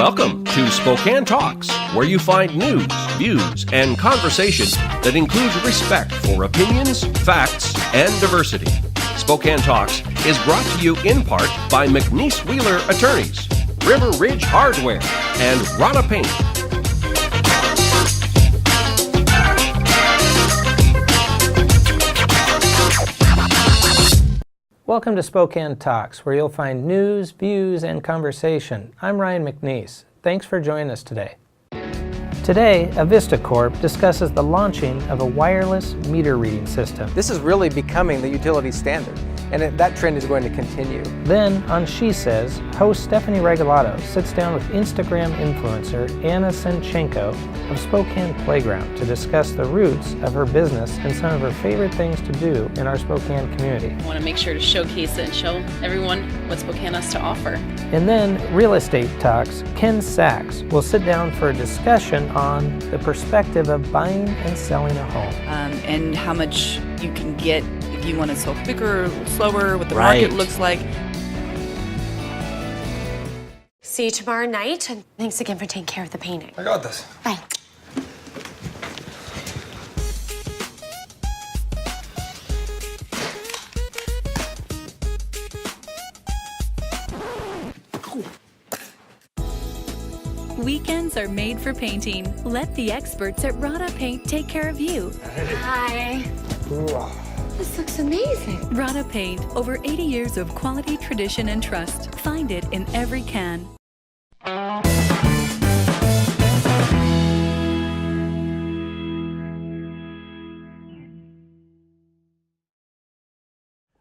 Welcome to Spokane Talks, where you find news, views, and conversation that includes respect for opinions, facts, and diversity. Spokane Talks is brought to you in part by McNeese Wheeler Attorneys, River Ridge Hardware, and Rana Paint. Welcome to Spokane Talks, where you'll find news, views, and conversation. I'm Ryan McNeese. Thanks for joining us today. Today, Avista Corp discusses the launching of a wireless meter reading system. This is really becoming the utility standard, and that trend is going to continue. Then, on She Says, host Stephanie Regalado sits down with Instagram influencer Anna Senchenko of Spokane Playground to discuss the roots of her business and some of her favorite things to do in our Spokane community. I want to make sure to showcase it and show everyone what Spokane has to offer. And then, Real Estate Talks, Ken Sachs will sit down for a discussion on the perspective of buying and selling a home. And how much you can get if you want to sell quicker, slower, what the Right. market looks like. See you tomorrow night, and thanks again for taking care of the painting. I got this. Bye. Weekends are made for painting. Let the experts at Rana Paint take care of you. Hi. This looks amazing. Rana Paint, over 80 years of quality, tradition, and trust. Find it in every can.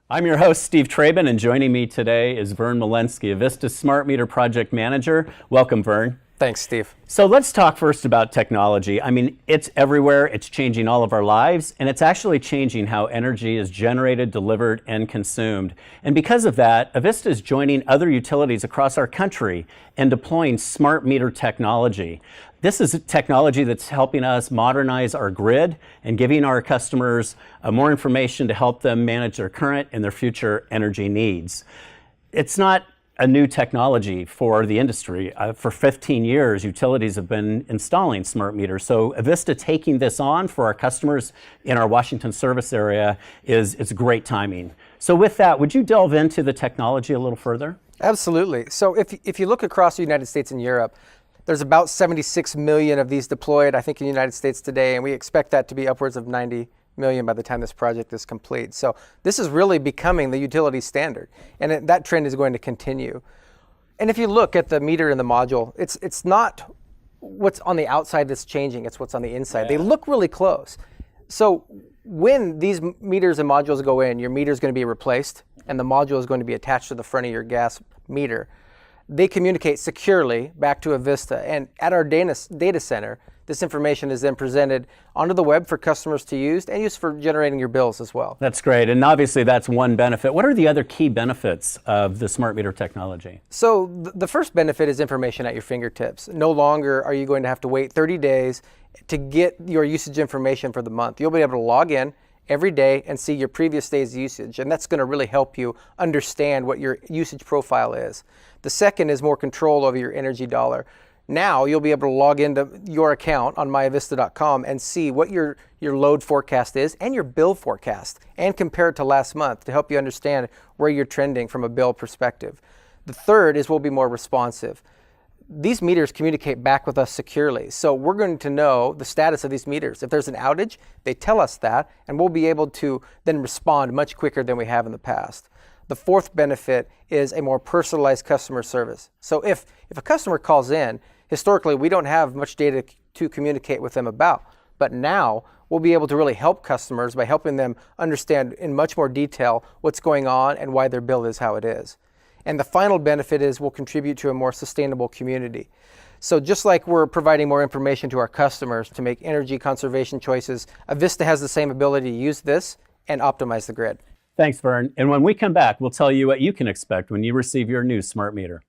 I'm your host, Steve Traben, and joining me today is Vern Malensky, Avista Smart Meter Project Manager. Welcome, Vern. Thanks, Steve. So let's talk first about technology. I mean, it's everywhere, it's changing all of our lives, and it's actually changing how energy is generated, delivered, and consumed. And because of that, Avista is joining other utilities across our country and deploying smart meter technology. This is technology that's helping us modernize our grid and giving our customers more information to help them manage their current and their future energy needs. It's not a new technology for the industry. For 15 years, utilities have been installing smart meters. So Avista taking this on for our customers in our Washington service area it's great timing. So with that, would you delve into the technology a little further? Absolutely. So if you look across the United States and Europe, there's about 76 million of these deployed, I think, in the United States today, and we expect that to be upwards of 90 million by the time this project is complete. So this is really becoming the utility standard, and that trend is going to continue. And if you look at the meter and the module, it's not what's on the outside that's changing, it's what's on the inside. Yeah. They look really close. So when these meters and modules go in, your meter is going to be replaced, and the module is going to be attached to the front of your gas meter. They communicate securely back to Avista, and at our data center, this information is then presented onto the web for customers to use and use for generating your bills as well. That's great, and obviously that's one benefit. What are the other key benefits of the smart meter technology? So the first benefit is information at your fingertips. No longer are you going to have to wait 30 days to get your usage information for the month. You'll be able to log in every day and see your previous day's usage, and that's going to really help you understand what your usage profile is. The second is more control over your energy dollar. Now you'll be able to log into your account on myavista.com and see what your load forecast is and your bill forecast, and compare it to last month to help you understand where you're trending from a bill perspective. The third is we'll be more responsive. These meters communicate back with us securely, so we're going to know the status of these meters. If there's an outage, they tell us that, and we'll be able to then respond much quicker than we have in the past. The fourth benefit is a more personalized customer service. So if a customer calls in, historically we don't have much data to communicate with them about, but now we'll be able to really help customers by helping them understand in much more detail what's going on and why their bill is how it is. And the final benefit is we'll contribute to a more sustainable community. So just like we're providing more information to our customers to make energy conservation choices, Avista has the same ability to use this and optimize the grid. Thanks, Vern. And when we come back, we'll tell you what you can expect when you receive your new smart meter.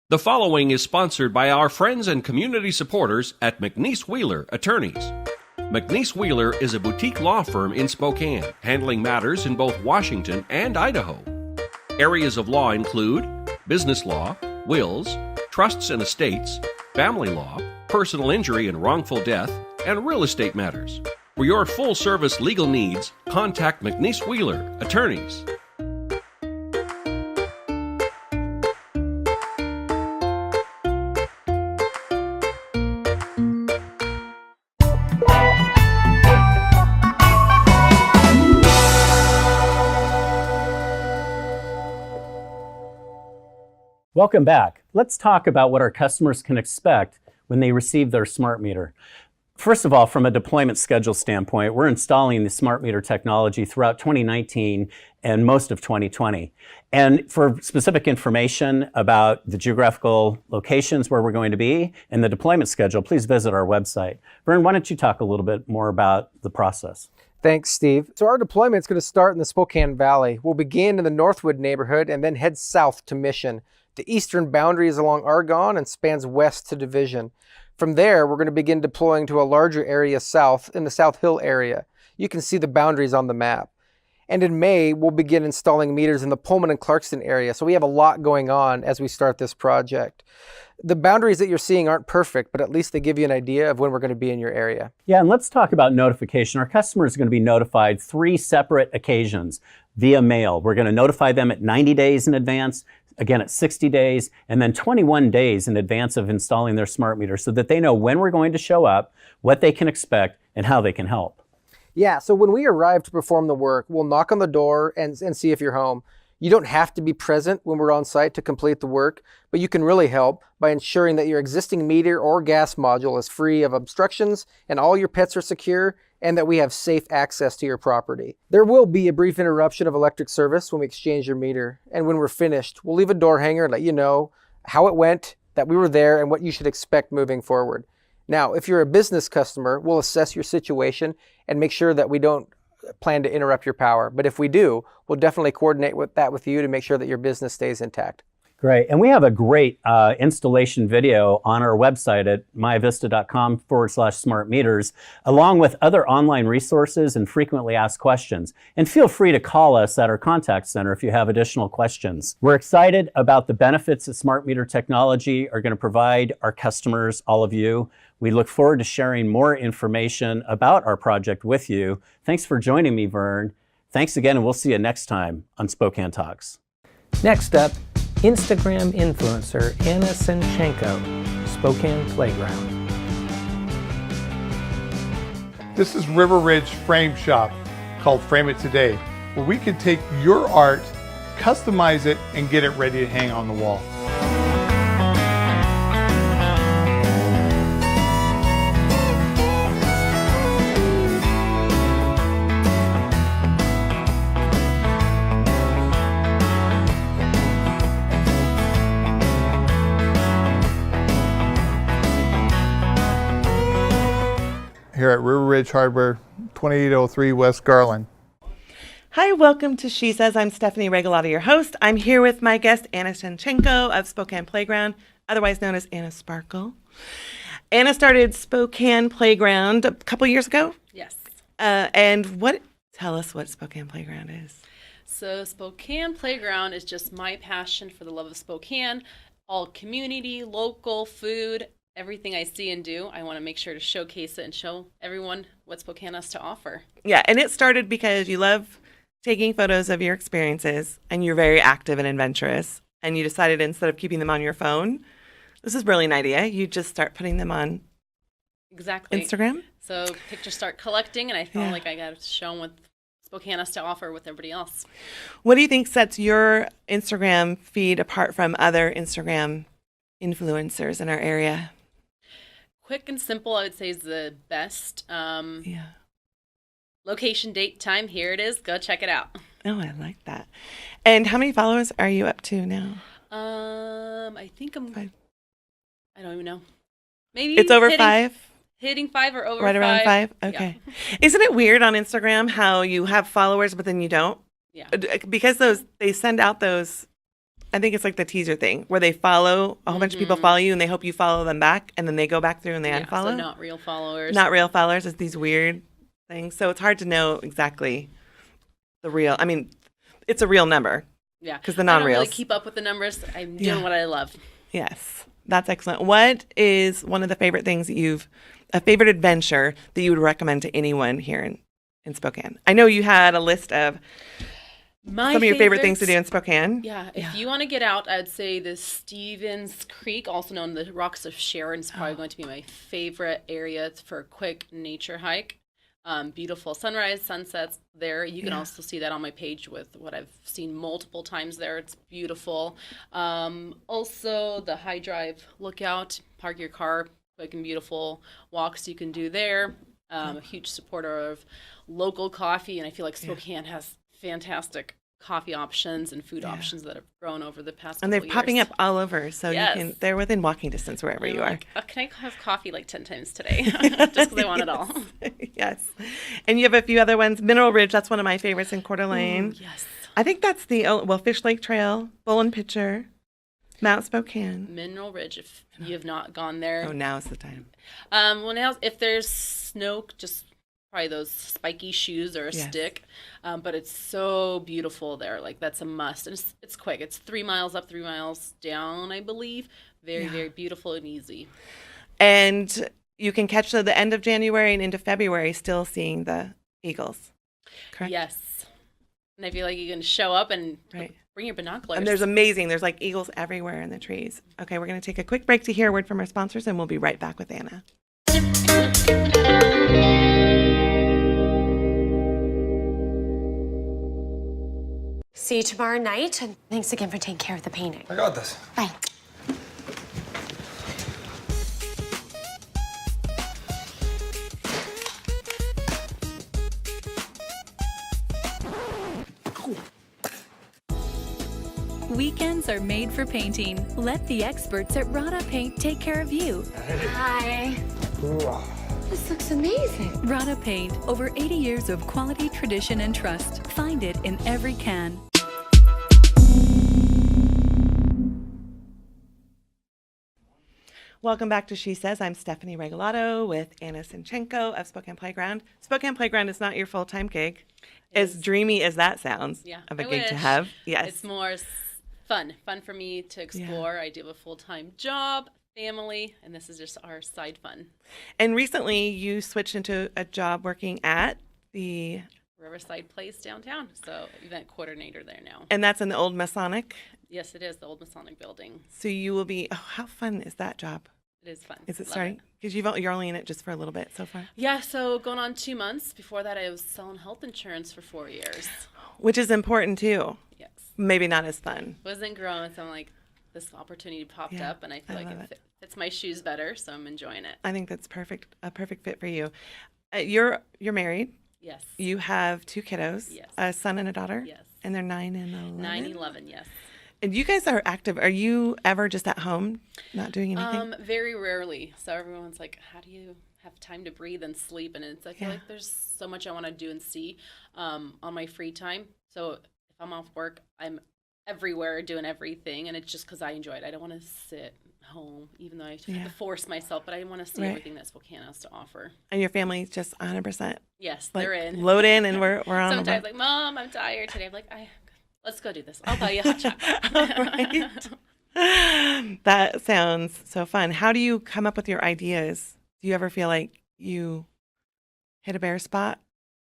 The following is sponsored by our friends and community supporters at McNeese Wheeler Attorneys. McNeese Wheeler is a boutique law firm in Spokane, handling matters in both Washington and Idaho. Areas of law include business law, wills, trusts and estates, family law, personal injury and wrongful death, and real estate matters. For your full-service legal needs, contact McNeese Wheeler, Attorneys. Welcome back. Let's talk about what our customers can expect when they receive their smart meter. First of all, from a deployment schedule standpoint, we're installing the smart meter technology throughout 2019 and most of 2020. And for specific information about the geographical locations where we're going to be and the deployment schedule, please visit our website. Vern, why don't you talk a little bit more about the process? Thanks, Steve. So our deployment is going to start in the Spokane Valley. We'll begin in the Northwood neighborhood and then head south to Mission. The eastern boundary is along Argonne and spans west to Division. From there, we're going to begin deploying to a larger area south in the South Hill area. You can see the boundaries on the map. And in May, we'll begin installing meters in the Pullman and Clarkston area. So we have a lot going on as we start this project. The boundaries that you're seeing aren't perfect, but at least they give you an idea of when we're going to be in your area. Yeah, and let's talk about notification. Our customers are going to be notified 3 separate occasions via mail. We're going to notify them at 90 days in advance, again at 60 days, and then 21 days in advance of installing their smart meter so that they know when we're going to show up, what they can expect, and how they can help. Yeah, so when we arrive to perform the work, we'll knock on the door and see if you're home. You don't have to be present when we're on site to complete the work, but you can really help by ensuring that your existing meter or gas module is free of obstructions and all your pets are secure and that we have safe access to your property. There will be a brief interruption of electric service when we exchange your meter, and when we're finished, we'll leave a door hanger and let you know how it went, that we were there, and what you should expect moving forward. Now, if you're a business customer, we'll assess your situation and make sure that we don't plan to interrupt your power. But if we do, we'll definitely coordinate with you to make sure that your business stays intact. Great. And we have a great installation video on our website at myvista.com/smart meters, along with other online resources and frequently asked questions. And feel free to call us at our contact center if you have additional questions. We're excited about the benefits that smart meter technology are going to provide our customers, all of you. We look forward to sharing more information about our project with you. Thanks for joining me, Vern. Thanks again, and we'll see you next time on Spokane Talks. Next up, Instagram influencer Anna Senchenko, Spokane Playground. This is River Ridge Frame Shop, called Frame It Today, where we can take your art, customize it, and get it ready to hang on the wall. Here at River Ridge Hardware, 2803 West Garland. Hi, welcome to She Says. I'm Stephanie Regalata, your host. I'm here with my guest, Anna Senchenko of Spokane Playground, otherwise known as Anna Sparkle. Anna started Spokane Playground a couple years ago. Yes. Tell us what Spokane Playground is. So Spokane Playground is just my passion for the love of Spokane, all community, local, food, everything I see and do. I want to make sure to showcase it and show everyone what Spokane has to offer. Yeah, and it started because you love taking photos of your experiences and you're very active and adventurous. And you decided instead of keeping them on your phone, this is really an idea, you just start putting them on exactly Instagram. So pictures start collecting, and I felt like I got to show them what Spokane has to offer with everybody else. What do you think sets your Instagram feed apart from other Instagram influencers in our area? Quick and simple, I would say, is the best. Location, date, time, here it is. Go check it out. Oh, I like that. And how many followers are you up to now? I think I'm 5. I don't even know. Maybe it's over 5? Hitting 5 or over 5. Right around 5? Okay. Yeah. Isn't it weird on Instagram how you have followers, but then you don't? Yeah. Because they send out those, I think it's like the teaser thing where they follow, a whole bunch of people follow you and they hope you follow them back and then they go back through and they unfollow. So not real followers. Not real followers. It's these weird things. So it's hard to know exactly the real, I mean, it's a real number. Yeah. Because the non-reals. I don't really keep up with the numbers. I'm doing what I love. Yes. That's excellent. What is one of the favorite things that a favorite adventure that you would recommend to anyone here in Spokane? I know you had a list of some of your favorite things to do in Spokane. Yeah, if you want to get out, I'd say the Stevens Creek, also known as the Rocks of Sharon, is probably going to be my favorite area for a quick nature hike. Beautiful sunrise, sunsets there. You can also see that on my page with what I've seen multiple times there. It's beautiful. Also, the High Drive Lookout, park your car, quick and beautiful walks you can do there. A huge supporter of local coffee, and I feel like Spokane has fantastic coffee options and food options that have grown over the past and they're couple popping years. up all over, so they're within walking distance wherever you are. Can I have coffee like 10 times today? Just because I want it all. Yes. And you have a few other ones. Mineral Ridge, that's one of my favorites in Coeur d'Alene. Yes. I think that's Fish Lake Trail, Bull and Pitcher, Mount Spokane. Mineral Ridge, if you have not gone there. Oh, now's the time. If there's snow, just probably those spiky shoes or a stick. But it's so beautiful there. Like, that's a must. And it's quick. It's 3 miles up, 3 miles down, I believe. Very, very beautiful and easy. And you can catch the end of January and into February still seeing the eagles, correct? Yes. And I feel like you can show up and bring your binoculars. And there's like eagles everywhere in the trees. Okay, we're going to take a quick break to hear a word from our sponsors, and we'll be right back with Anna. See you tomorrow night, and thanks again for taking care of the painting. I got this. Bye. Weekends are made for painting. Let the experts at Rada Paint take care of you. Hi. This looks amazing. Rada Paint, over 80 years of quality, tradition, and trust. Find it in every can. Welcome back to She Says. I'm Stephanie Regalato with Anna Sinchenko of Spokane Playground. Spokane Playground is not your full-time gig. As dreamy as that sounds of a gig to have. Yes. It's more fun for me to explore. I do have a full-time job, family, and this is just our side fun. And recently you switched into a job working at the Riverside Place downtown, so event coordinator there now. And that's in the old Masonic? Yes, it is, the old Masonic building. So you will be, how fun is that job? It is fun. Is it starting? Because you're only in it just for a little bit so far. Yeah, so going on 2 months. Before that, I was selling health insurance for 4 years. Which is important too. Yes. Maybe not as fun. Wasn't growing, so I'm like, this opportunity popped up, and I feel like it fits my shoes better, so I'm enjoying it. I think that's a perfect fit for you. You're married. Yes. You have 2 kiddos. Yes. A son and a daughter. Yes. And they're 9 and 11. 9 and 11, yes. And you guys are active. Are you ever just at home, not doing anything? Very rarely. So everyone's like, how do you have time to breathe and sleep? And I feel like there's so much I want to do and see on my free time. So if I'm off work, I'm everywhere doing everything. And it's just because I enjoy it. I don't want to sit home, even though I have to force myself, but I want to see everything that Spokane has to offer. And your family's just 100%. Yes, they're in. Load in, and we're on. Sometimes like, Mom, I'm tired today. I'm like, let's go do this. I'll buy you a hot chocolate. That sounds so fun. How do you come up with your ideas? Do you ever feel like you hit a bare spot?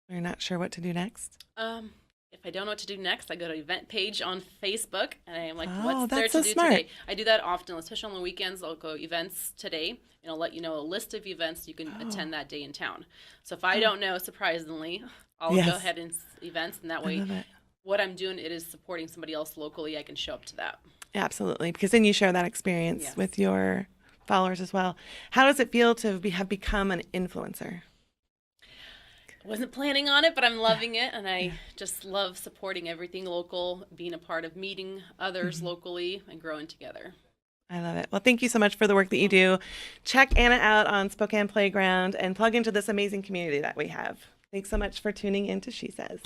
Or you're not sure what to do next? If I don't know what to do next, I go to event page on Facebook, and I'm like, Oh, what's there that's to so do smart. today? I do that often, especially on the weekends. I'll go events today, and I'll let you know a list of events you can attend that day in town. So if I don't know, surprisingly, I'll go ahead and events, and that way what I'm doing, it is supporting somebody else locally. I can show up to that. Absolutely, because then you share that experience with your followers as well. How does it feel to have become an influencer? Wasn't planning on it, but I'm loving it, and I just love supporting everything local, being a part of meeting others locally, and growing together. I love it. Well, thank you so much for the work that you do. Check Anna out on Spokane Playground and plug into this amazing community that we have. Thanks so much for tuning in to She Says.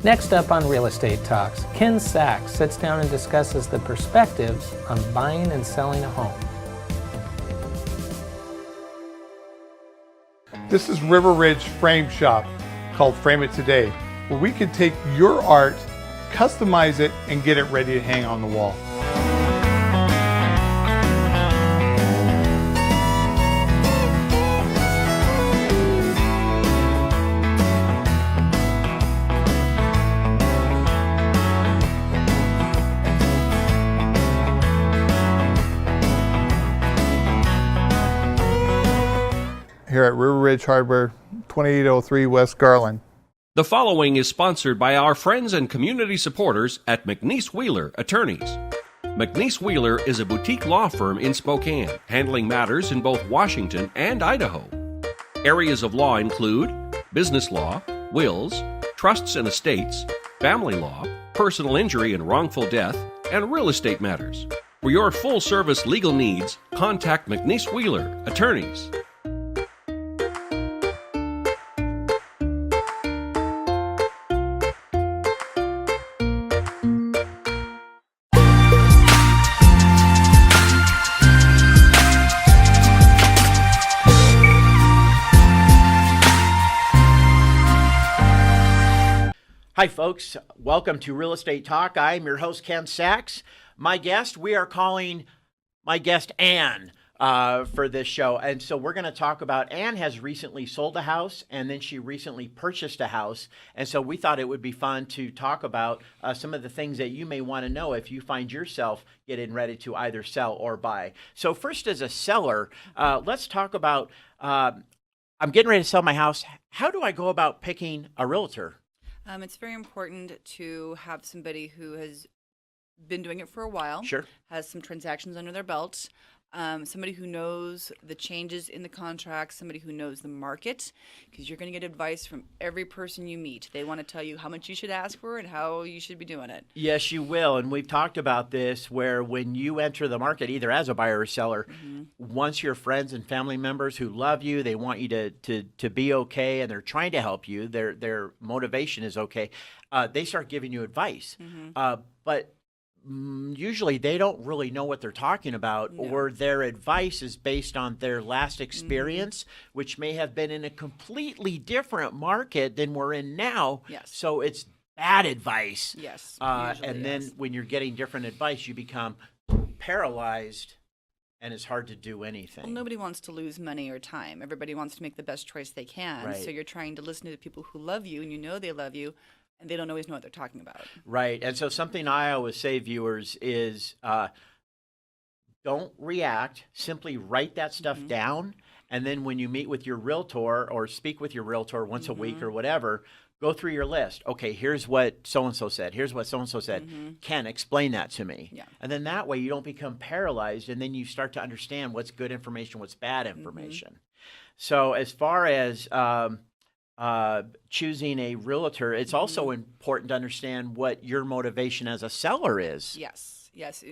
Next up on Real Estate Talks, Ken Sachs sits down and discusses the perspectives on buying and selling a home. This is River Ridge Frame Shop, called Frame It Today, where we can take your art, customize it, and get it ready to hang on the wall. here at River Ridge Hardware, 2803 West Garland. The following is sponsored by our friends and community supporters at McNeese Wheeler Attorneys. McNeese Wheeler is a boutique law firm in Spokane, handling matters in both Washington and Idaho. Areas of law include business law, wills, trusts and estates, family law, personal injury and wrongful death, and real estate matters. For your full-service legal needs, contact McNeese Wheeler Attorneys. Hi folks, welcome to Real Estate Talk. I'm your host Ken Sachs. My guest, we are calling my guest Ann for this show. And so we're going to talk about, Ann has recently sold a house and then she recently purchased a house. And so we thought it would be fun to talk about some of the things that you may want to know if you find yourself getting ready to either sell or buy. So first, as a seller, let's talk about, I'm getting ready to sell my house. How do I go about picking a realtor? It's very important to have somebody who has been doing it for a while, Sure. has some transactions under their belt, somebody who knows the changes in the contract, somebody who knows the market, because you're going to get advice from every person you meet. They want to tell you how much you should ask for and how you should be doing it. Yes, you will. And we've talked about this where when you enter the market, either as a buyer or seller, once your friends and family members who love you, they want you to be okay, and they're trying to help you, their motivation is okay, they start giving you advice. But usually they don't really know what they're talking about, or their advice is based on their last experience, which may have been in a completely different market than we're in now. Yes. So it's bad advice. Yes. And then when you're getting different advice, you become paralyzed and it's hard to do anything. Well, nobody wants to lose money or time. Everybody wants to make the best choice they can. Right. So you're trying to listen to the people who love you, and you know they love you, and they don't always know what they're talking about. Right. And so something I always say, viewers, is don't react. Simply write that stuff down. And then when you meet with your realtor or speak with your realtor once a week or whatever, go through your list. Okay, here's what so-and-so said. Here's what so-and-so said. Ken, explain that to me. Yeah. And then that way you don't become paralyzed, and then you start to understand what's good information, what's bad information. So as far as choosing a realtor, it's also important to understand what your motivation as a seller is. Yes, yes.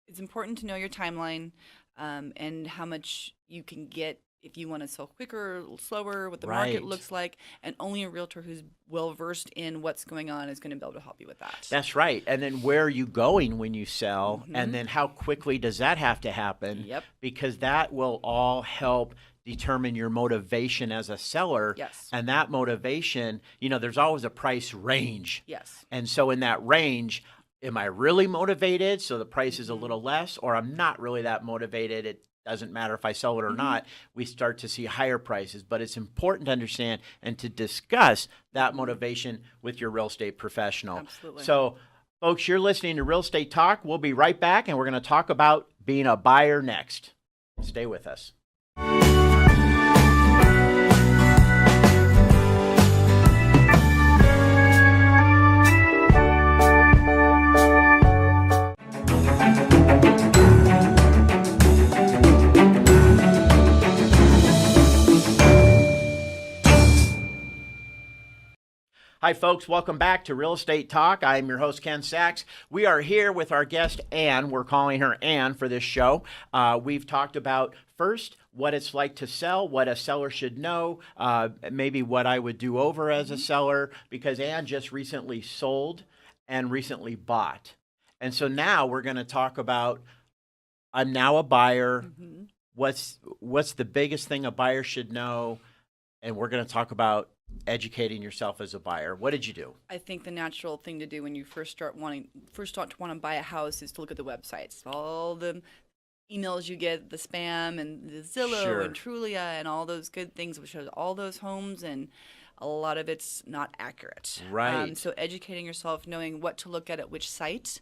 It's important to know your timeline and how much you can get if you want to sell quicker, slower, what the market looks like, and only a realtor who's well-versed in what's going on is going to be able to help you with that. That's right. And then where are you going when you sell? And then how quickly does that have to happen? Yep. Because that will all help determine your motivation as a seller. Yes. And that motivation, there's always a price range. Yes. And so in that range, am I really motivated so the price is a little less, or I'm not really that motivated? It doesn't matter if I sell it or not. We start to see higher prices. But it's important to understand and to discuss that motivation with your real estate professional. Absolutely. So, folks, you're listening to Real Estate Talk. We'll be right back, and we're going to talk about being a buyer next. Stay with us. Hi, folks. Welcome back to Real Estate Talk. I'm your host, Ken Sachs. We are here with our guest, Ann. We're calling her Ann for this show. We've talked about, first, what it's like to sell, what a seller should know, maybe what I would do over as a seller, because Ann just recently sold and recently bought. And so now we're going to talk about, I'm now a buyer. What's the biggest thing a buyer should know? And we're going to talk about educating yourself as a buyer. What did you do? I think the natural thing to do when you first start to want to buy a house is to look at the websites. All the emails you get, the spam and the Zillow and Trulia and all those good things, which shows all those homes, and a lot of it's not accurate. Right. So educating yourself, knowing what to look at which site,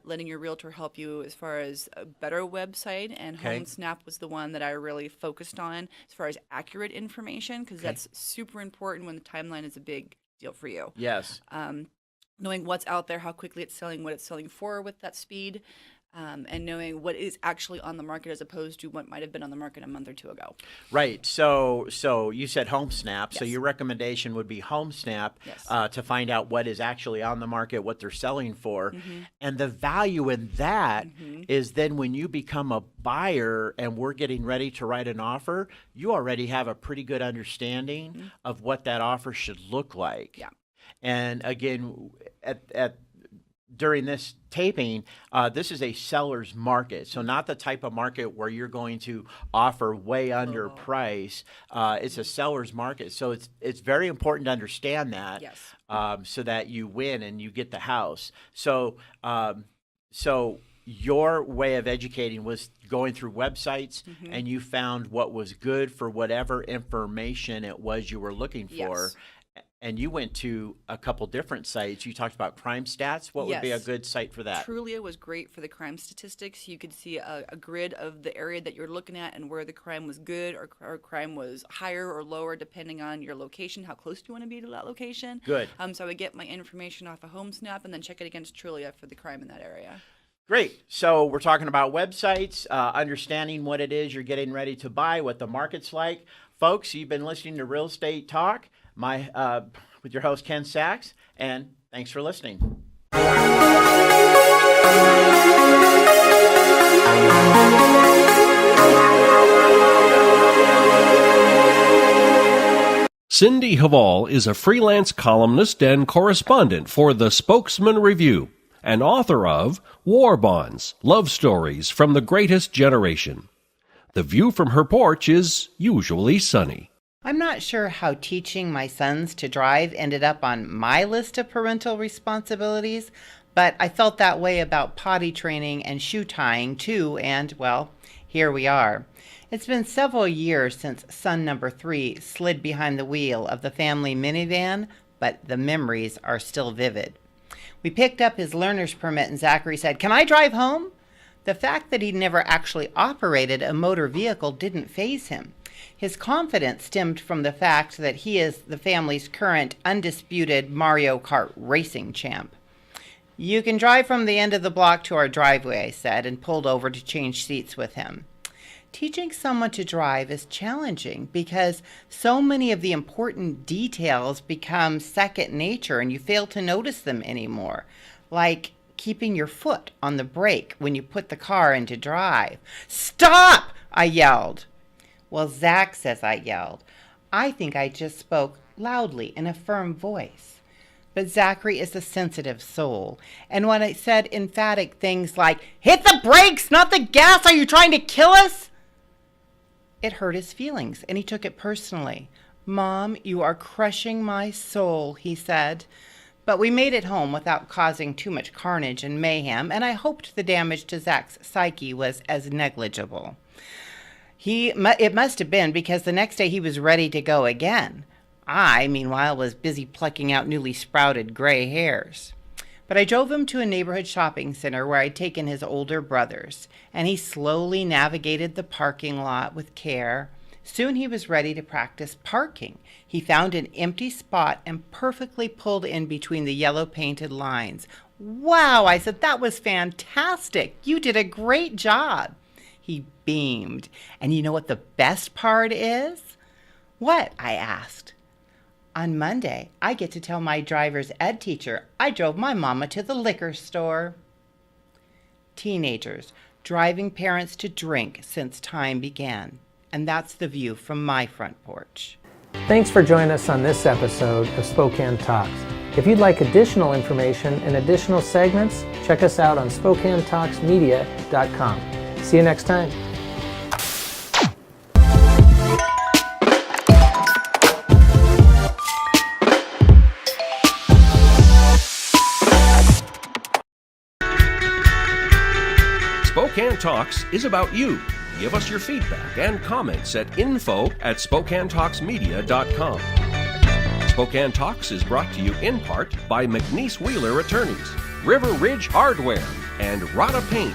letting your realtor help you as far as a better website, and Okay. HomeSnap was the one that I really focused on as far as accurate information, because that's super important when the timeline is a big deal for you. Yes. Knowing what's out there, how quickly it's selling, what it's selling for with that speed, and knowing what is actually on the market as opposed to what might have been on the market a month or two ago. Right. So you said HomeSnap. So Yes. your recommendation would be HomeSnap Yes. to find out what is actually on the market, what they're selling for. Mm-hmm. And the value in that is then when you become a buyer and we're getting ready to write an offer, you already have a pretty good understanding of what that offer should look like. Yeah. And again, during this taping, this is a seller's market. So not the type of market where you're going to offer way under price. It's a seller's market. So it's very important to understand that. Yes. So that you win and you get the house. So your way of educating was going through websites and you found what was good for whatever information it was you were looking for. Yes. And you went to a couple different sites. You talked about Crime Stats. What would be a Yes. good site for that? Trulia was great for the crime statistics. You could see a grid of the area that you're looking at and where the crime was good or crime was higher or lower depending on your location, how close do you want to be to that location. Good. So I would get my information off of HomeSnap and then check it against Trulia for the crime in that area. Great. So we're talking about websites, understanding what it is you're getting ready to buy, what the market's like. Folks, you've been listening to Real Estate Talk with your host, Ken Sachs, and thanks for listening. Cindy Haval is a freelance columnist and correspondent for the Spokesman Review and author of War Bonds, Love Stories from the Greatest Generation. The view from her porch is usually sunny. I'm not sure how teaching my sons to drive ended up on my list of parental responsibilities, but I felt that way about potty training and shoe tying too, and, well, here we are. It's been several years since son number 3 slid behind the wheel of the family minivan, but the memories are still vivid. We picked up his learner's permit and Zachary said, "Can I drive home?" The fact that he'd never actually operated a motor vehicle didn't faze him. His confidence stemmed from the fact that he is the family's current undisputed Mario Kart racing champ. "You can drive from the end of the block to our driveway," I said, and pulled over to change seats with him. Teaching someone to drive is challenging because so many of the important details become second nature and you fail to notice them anymore, like keeping your foot on the brake when you put the car into drive. "Stop!" I yelled. Well, Zach says I yelled. I think I just spoke loudly in a firm voice. But Zachary is a sensitive soul, and when I said emphatic things like, "Hit the brakes, not the gas, are you trying to kill us?" it hurt his feelings, and he took it personally. "Mom, you are crushing my soul," he said. But we made it home without causing too much carnage and mayhem, and I hoped the damage to Zach's psyche was as negligible. It must have been because the next day he was ready to go again. I, meanwhile, was busy plucking out newly sprouted gray hairs. But I drove him to a neighborhood shopping center where I'd taken his older brothers, and he slowly navigated the parking lot with care. Soon he was ready to practice parking. He found an empty spot and perfectly pulled in between the yellow painted lines. "Wow," I said, "that was fantastic. You did a great job." He beamed. "And you know what the best part is?" "What?" I asked. "On Monday, I get to tell my driver's ed teacher I drove my mama to the liquor store." Teenagers driving parents to drink since time began. And that's the view from my front porch. Thanks for joining us on this episode of Spokane Talks. If you'd like additional information and additional segments, check us out on SpokaneTalksMedia.com. See you next time. Spokane Talks is about you. Give us your feedback and comments at info@SpokaneTalksMedia.com. Spokane Talks is brought to you in part by McNeese Wheeler Attorneys, River Ridge Hardware, and Rada Paint.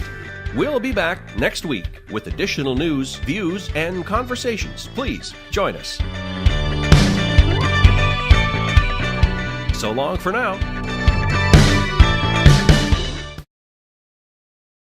We'll be back next week with additional news, views, and conversations. Please join us. So long for now.